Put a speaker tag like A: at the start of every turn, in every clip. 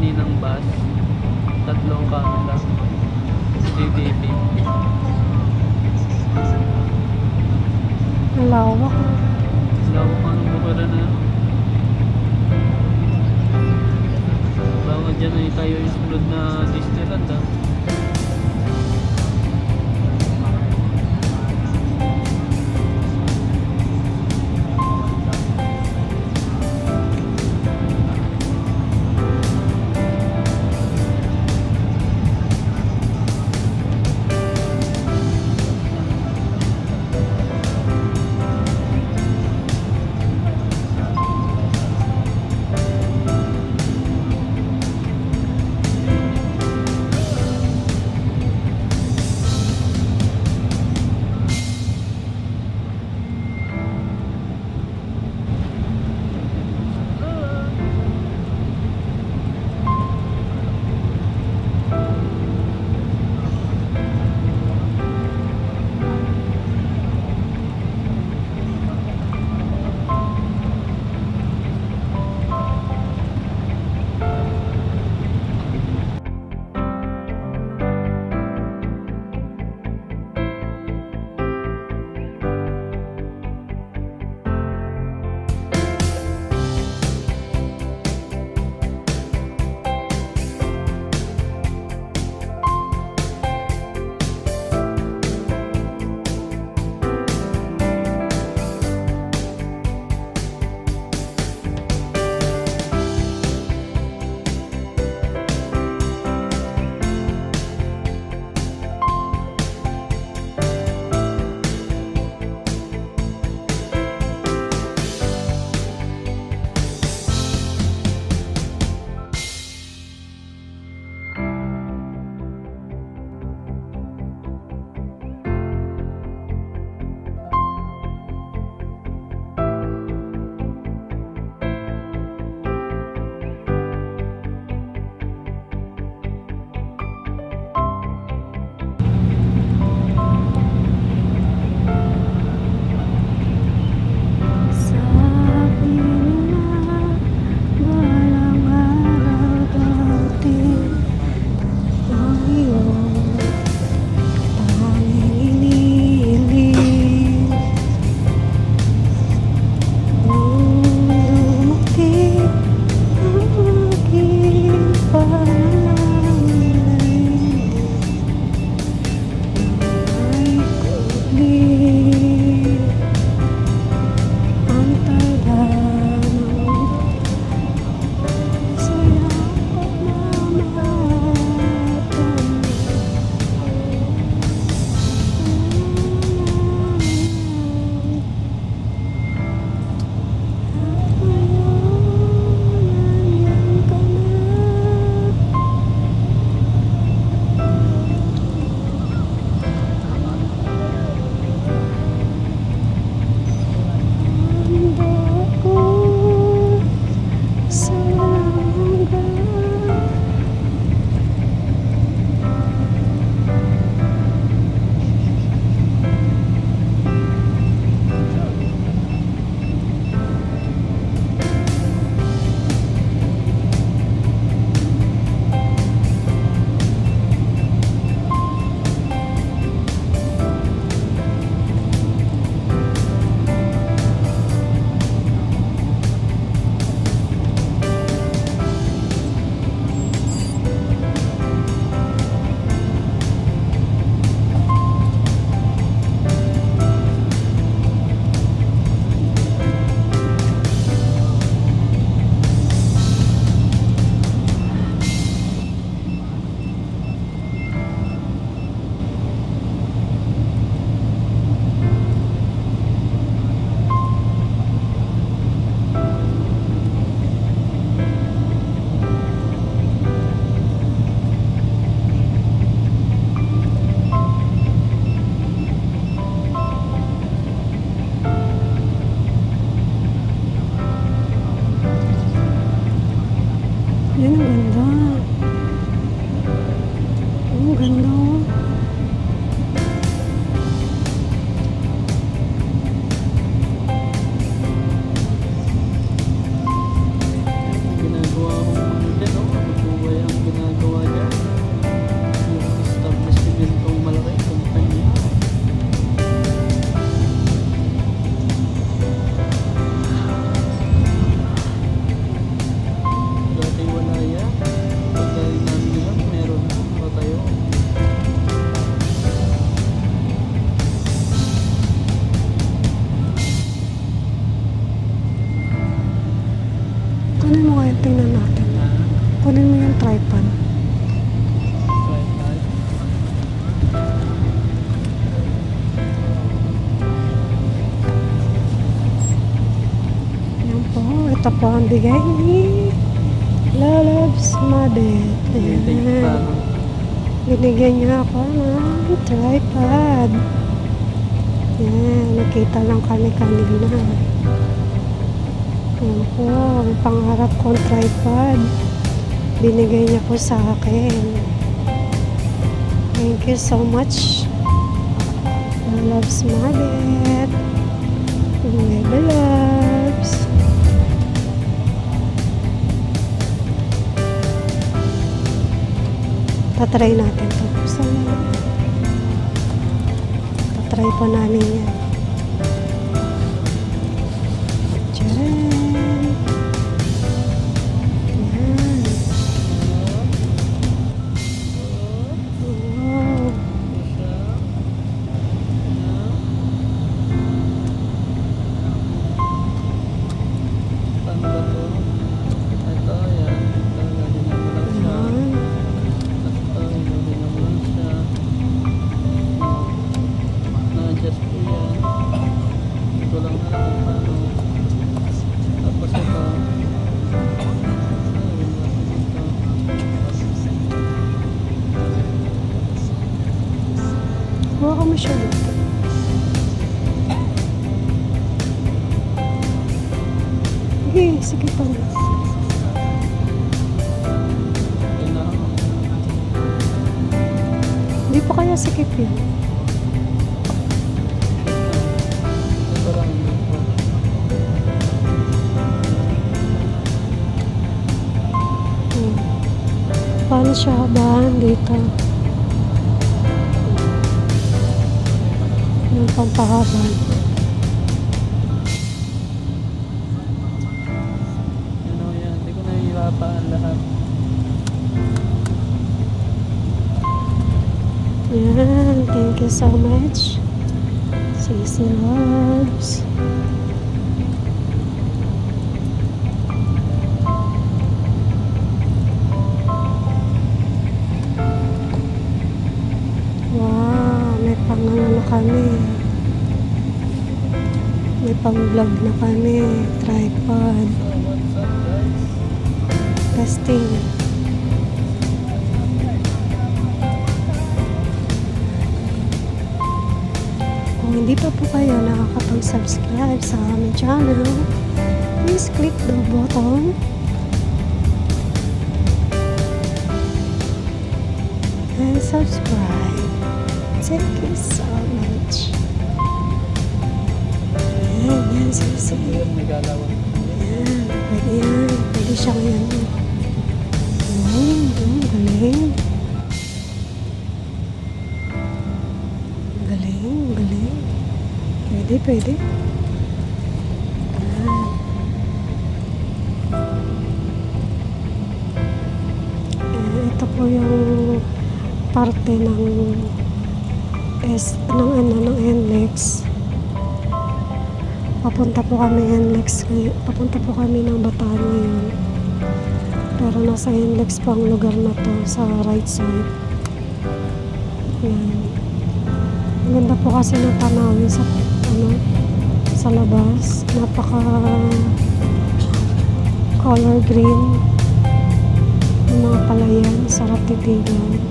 A: kaninang bus. 3 camera. CCTV.
B: Lawak.
A: Lawak ka ng bukara na yan. Baka dyan ay tayo isunod na Disneyland ah.
B: Yan, ang ganda. Ang ganda.
A: Ginagawa akong ano dyan, no?
B: kunin mo yung tripod.
A: Tripod.
B: Yan po. Ito po ang bigay ni Lalabs Mabet.
A: Vintage pa,
B: Ayan.
A: no?
B: Binigyan niya ako ng tripod. Yan. Nakita lang kami kanina. Yan po. Ang pangarap kong tripod. Binigay niya po sa akin. Thank you so much. Lalabs Mabet. Baby loves. Tatry natin to. So, tatry po namin yan. Tcharan! Yan. Wow.
A: Paano ba to? Ito, yan. Ito, ganyan mo lang siya.
B: Yan.
A: Ito, ganyan mo lang siya. Na-adjust ko yan. Ito lang na lang kung paano. Tapos ito.
B: Huwag ka masyado. Sige pa. Hindi pa kaya sikip yun. Paano siya habahan dito? Yung pampahaban.
A: Hindi ko nahihirapan lahat.
B: Yan. Thank you so much. Sisi Loves. Wow. May pang-ano kami. May pang-vlog na kami. Tripod.
A: So, what's up guys?
B: Testing. Kung hindi pa po kayo nakakapag-subscribe sa aming channel, please click the button and subscribe. Thank you so much. Yan, sisi.
A: Yan, may galawan.
B: Yan, pwede yan. Pwede siyang yan. Galing. Galing. Pwede. Yan. Ito po yung parte ng NLEX. Papunta po kami ng Bataan ngayon. Pero nasa NLEX po ang lugar na to sa right side. Yan. Ang ganda po kasi ng tanawin sa labas. Napaka color green. Yung mga palayan, sarap titigan.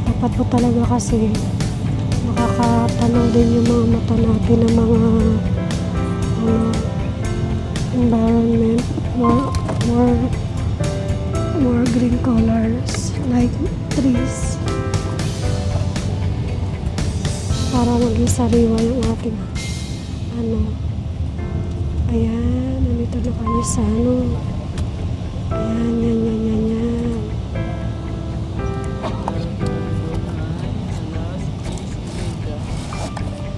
B: Dapat po talaga kasi nakakatanaw din yung mga mata natin ng mga environment, more green colors like trees, para maging sariwa yung ating ayan, nandito na kami sa yan.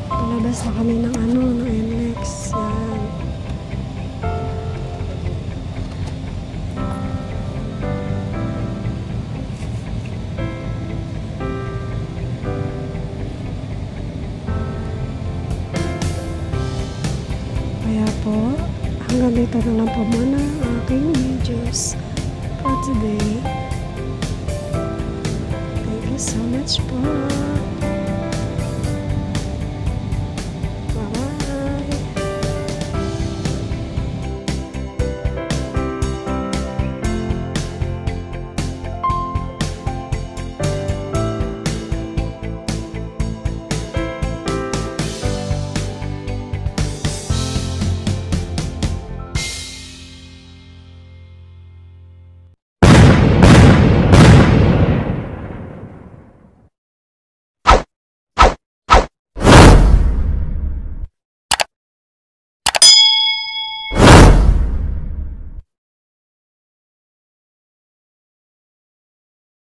B: Palabas na kami ng NLEX. Yan. Kaya po, hanggang dito na lang po muna ang aking videos for today. Thank you so much po.